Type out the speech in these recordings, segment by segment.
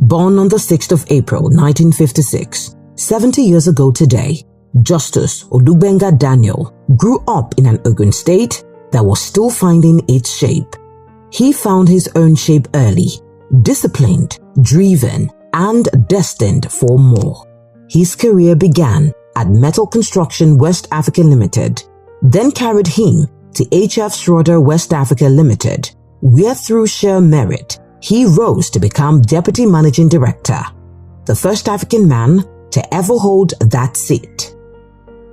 Born on the 6th of April 1956, 70 years ago today, Justice Ogd Daniel grew up in an Ogun state that was still finding its shape. He found his own shape early, disciplined, driven, and destined for more. His career began at Metal Construction West Africa Limited, then carried him to H.F. Schroeder West Africa Limited, where through sheer merit, he rose to become Deputy Managing Director, the first African man to ever hold that seat.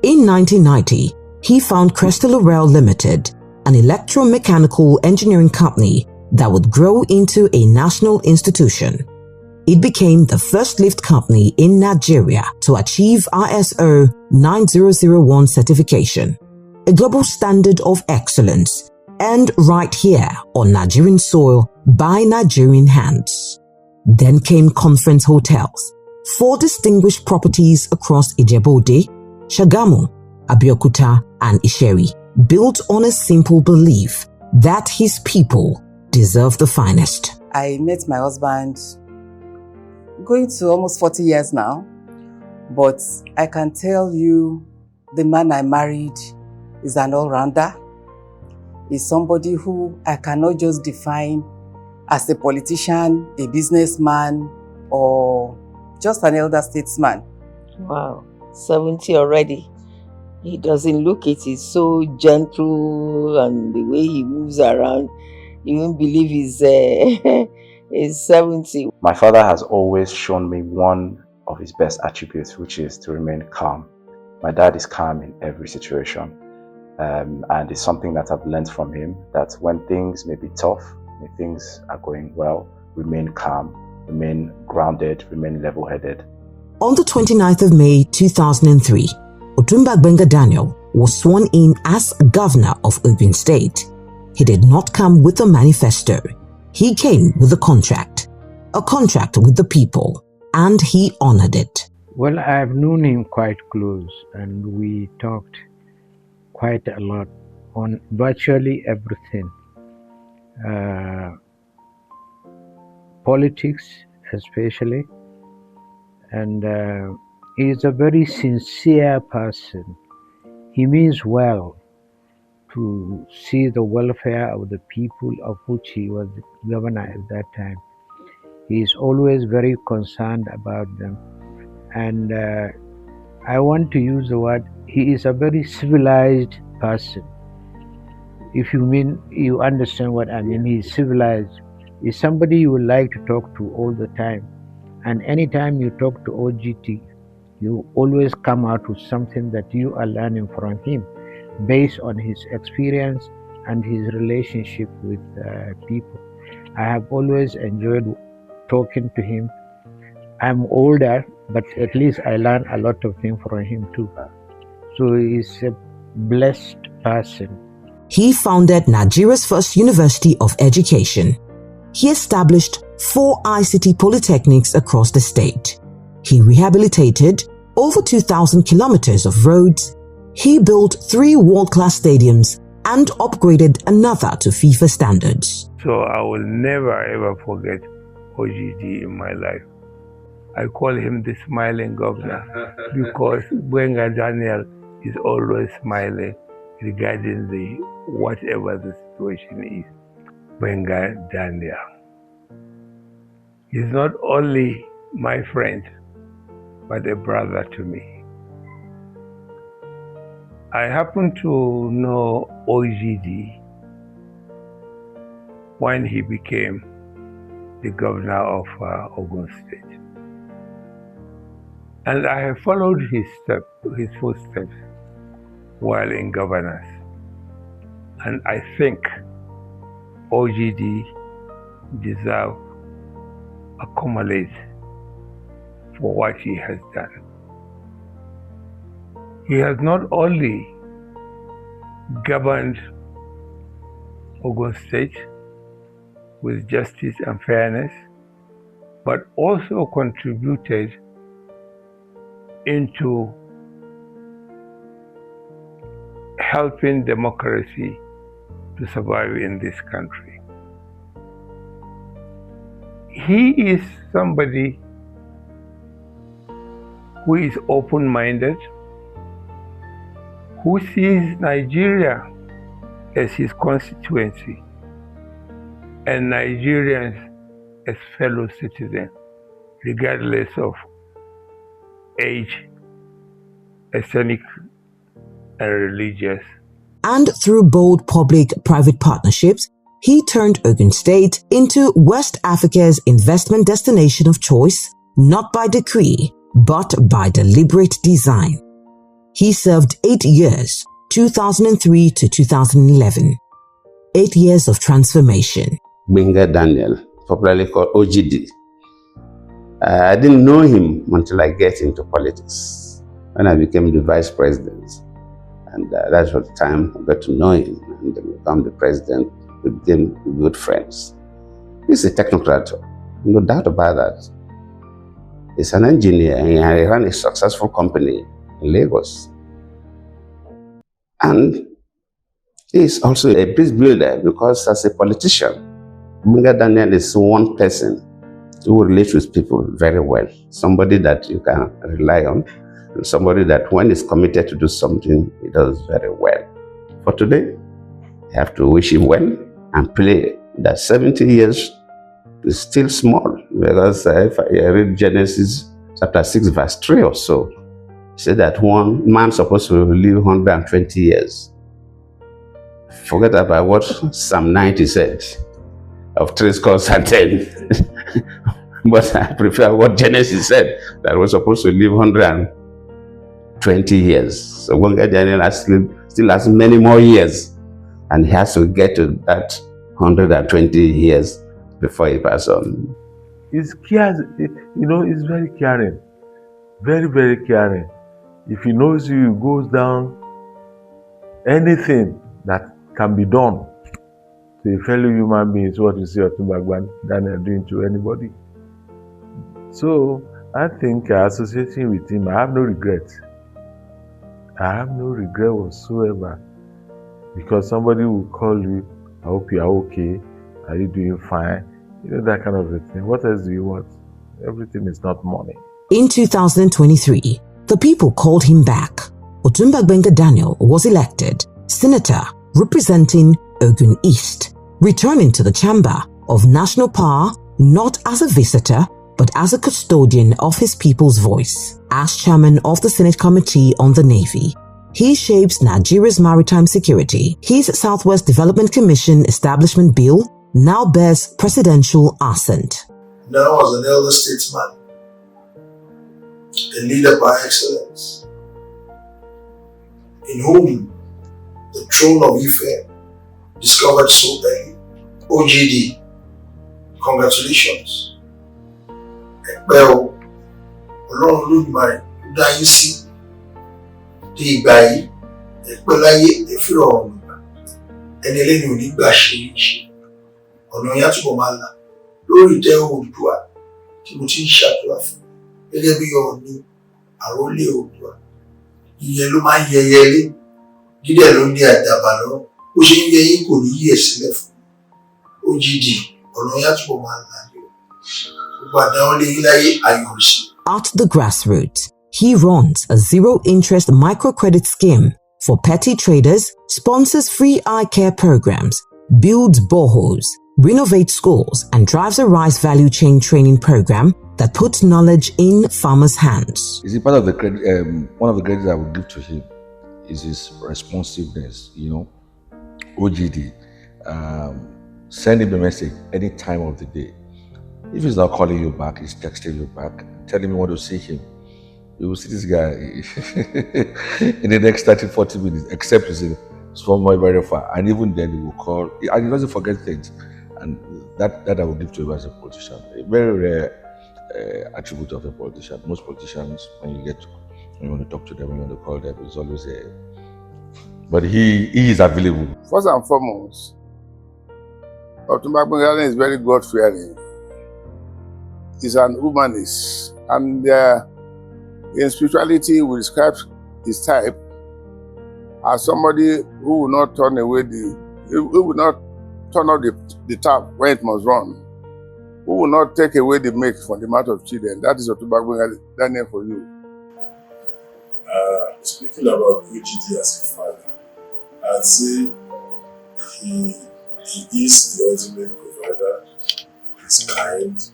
In 1990, he found Cresta Laurel Limited, an electromechanical engineering company that would grow into a national institution. It became the first lift company in Nigeria to achieve ISO 9001 certification, a global standard of excellence, and right here on Nigerian soil by Nigerian hands. Then came Conference Hotels, 4 distinguished properties across Ijebu-Ode, Shagamu, Abeokuta, and Isheri, built on a simple belief that his people deserve the finest. I met my husband going to almost 40 years now, but I can tell you the man I married is an all-rounder. He's somebody who I cannot just define as a politician, a businessman, or just an elder statesman. Wow, 70 already. He doesn't look it. He's so gentle, and the way he moves around, you won't believe he's 70. My father has always shown me one of his best attributes, which is to remain calm. My dad is calm in every situation. And it's something that I've learned from him, that when things may be tough, when things are going well, remain calm, remain grounded, remain level-headed. On the 29th of May 2003, Ogd Daniel was sworn in as governor of Ogun State. He did not come with a manifesto. He came with a contract with the people, and he honored it. Well, I've known him quite close, and we talked quite a lot on virtually everything. Politics especially, and he is a very sincere person. He means well to see the welfare of the people of which he was the governor at that time. He is always very concerned about them, and I want to use the word, he is a very civilized person. If you understand what I mean, he's civilized. He's somebody you would like to talk to all the time. And anytime you talk to OGT, you always come out with something that you are learning from him based on his experience and his relationship with people. I have always enjoyed talking to him. I'm older, but at least I learn a lot of things from him too. So he's a blessed person. He founded Nigeria's first University of Education. He established 4 ICT polytechnics across the state. He rehabilitated over 2,000 kilometers of roads. He built 3 world-class stadiums and upgraded another to FIFA standards. So I will never ever forget Ogd in my life. I call him the smiling governor because Ogd Daniel is always smiling regarding whatever the situation is. Ogd Daniel. He's not only my friend, but a brother to me. I happen to know Ogd when he became the governor of Ogun State. And I have followed his footsteps while in governance. And I think Ogd deserves accolades for what he has done. He has not only governed Ogun State with justice and fairness, but also contributed into helping democracy to survive in this country. he is somebody who is open-minded, who sees Nigeria as his constituency and Nigerians as fellow citizens, regardless of age, ethnic, and religious. And through bold public-private partnerships, he turned Ogun State into West Africa's investment destination of choice, not by decree, but by deliberate design. He served 8 years, 2003 to 2011. 8 years of transformation. Ogd Daniel, popularly called Ogd. I didn't know him until I get into politics, when I became the vice president. And that's the time I got to know him and become the president. We became good friends. He's a technocrat, no doubt about that. He's an engineer and he ran a successful company in Lagos. And he's also a peace builder because as a politician, Ogd Daniel is one person who relates with people very well. Somebody that you can rely on, and somebody that when he's committed to do something, he does very well. For today, you have to wish him well and pray that 70 years is still small, because if I read Genesis chapter 6 verse 3 or so, it said that one man supposed to live 120 years. Forget about what Psalm 90 said, of 3 scores and 10. But I prefer what Genesis said, that we're supposed to live 120 years. So Ogd Daniel still has many more years, and he has to get to that 120 years before he passes on. He's cares, he's very caring, very, very caring. If he knows you, he goes down. Anything that can be done to a fellow human being is what you see Ogd Daniel doing to anybody. So I think associating with him, I have no regret. I have no regret whatsoever, because somebody will call you, I hope you are okay, are you doing fine? That kind of a thing. What else do you want? Everything is not money. In 2023, the people called him back. Ogd Daniel was elected senator representing Ogun East, returning to the chamber of national power not as a visitor, but as a custodian of his people's voice. As chairman of the Senate Committee on the Navy, he shapes Nigeria's maritime security. His Southwest Development Commission establishment bill now bears presidential assent. Now as an elder statesman, a leader by excellence, in whom the throne of Ife discovered so early. Ogd, congratulations. Well, Ọlọ́run Olódùmarè dá yín sí di ìgbà yìí, ẹ̀pẹ́ láyé ẹ̀fíra ọ̀run ìgbà, ẹni ẹlẹ́ni ò ní gbà ṣe ọ̀nà yẹn á túbọ̀ máa là lórí ìtẹ́ Oòduà tí mo ti ń ṣàdúrà fún gẹ́gẹ́ bí Ọọ̀ni àrólé Oòduà. Ìyẹn ló máa ń yẹyẹlé, dídẹ̀ ló ní àdàbà lọ́rùn, bó ṣe ń yẹ yín kò ní yí ẹ̀ sílẹ̀ fún Ogd, ọ̀nà yẹn á túbọ̀ máa là ní o. At the grassroots, he runs a zero-interest microcredit scheme for petty traders, sponsors free eye care programs, builds boreholes, renovates schools, and drives a rice value chain training program that puts knowledge in farmers' hands. You see, part of the credit, one of the credits I would give to him is his responsiveness. Ogd, send him a message any time of the day. If he's not calling you back, he's texting you back, telling me you want to see him. You will see this guy in the next 30-40 minutes, except he's from very far. And even then he will call, and he doesn't forget things. And that I will give to him as a politician. A very rare attribute of a politician. Most politicians, when you want to talk to them, when you want to call them, it's always a... But he is available. First and foremost, Ogd is very God-fearing. He's an humanist, and in spirituality we describe his type as somebody who will not turn away who will not turn off the tap when it must run. who will not take away the milk from the mouth of children. That is Ogd Daniel for you. Speaking about Ogd as a father, I'd say he is the ultimate provider. He's kind,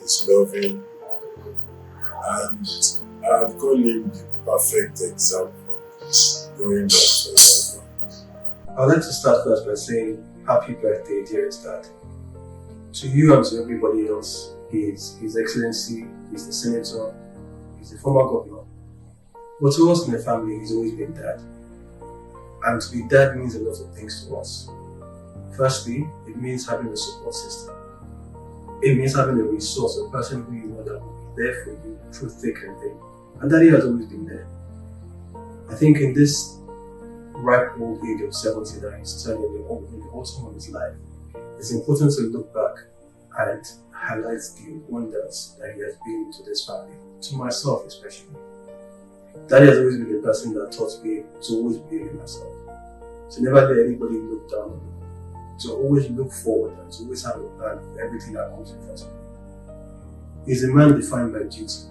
he's loving, and I'd call him the perfect example growing up for one. I'd like to start first by saying happy birthday, dearest Dad. To you and to everybody else, he is His Excellency, he's the Senator, he's the former governor. But to us in the family, he's always been Dad. And to be Dad means a lot of things to us. Firstly, it means having a support system. It means having a resource, a person who you know that will be there for you through thick and thin. And Daddy has always been there. I think in this ripe old age of 79, he's turning in the autumn of his life, it's important to look back and highlight the wonders that he has been to this family, to myself especially. Daddy has always been the person that taught me to always believe in myself, to never let anybody look down on me, to always look forward and to always have a plan for everything that comes in front of me. He's a man defined by duty,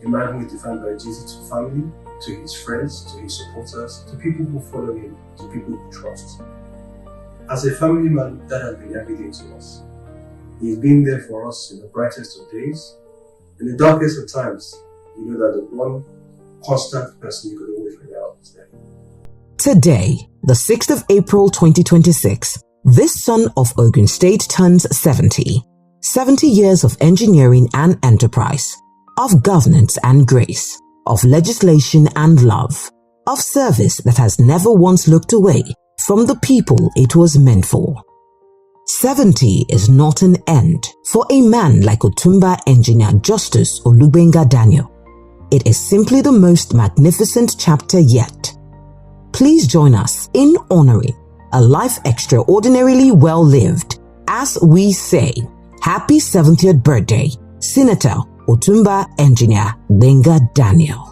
a man who is defined by duty to family, to his friends, to his supporters, to people who follow him, to people who trust. As a family man, that has been everything to us. He's been there for us in the brightest of days. In the darkest of times, you know that the one constant person you could always rely on is there. Today, the 6th of April 2026, this son of Ogun State turns 70. 70 years of engineering and enterprise, of governance and grace, of legislation and love, of service that has never once looked away from the people it was meant for. 70 is not an end for a man like Otumba Engineer Justice Ogd Daniel. It is simply the most magnificent chapter yet. Please join us in honoring a life extraordinarily well lived as we say, Happy 70th birthday, Senator Otumba Engineer Ogd Daniel.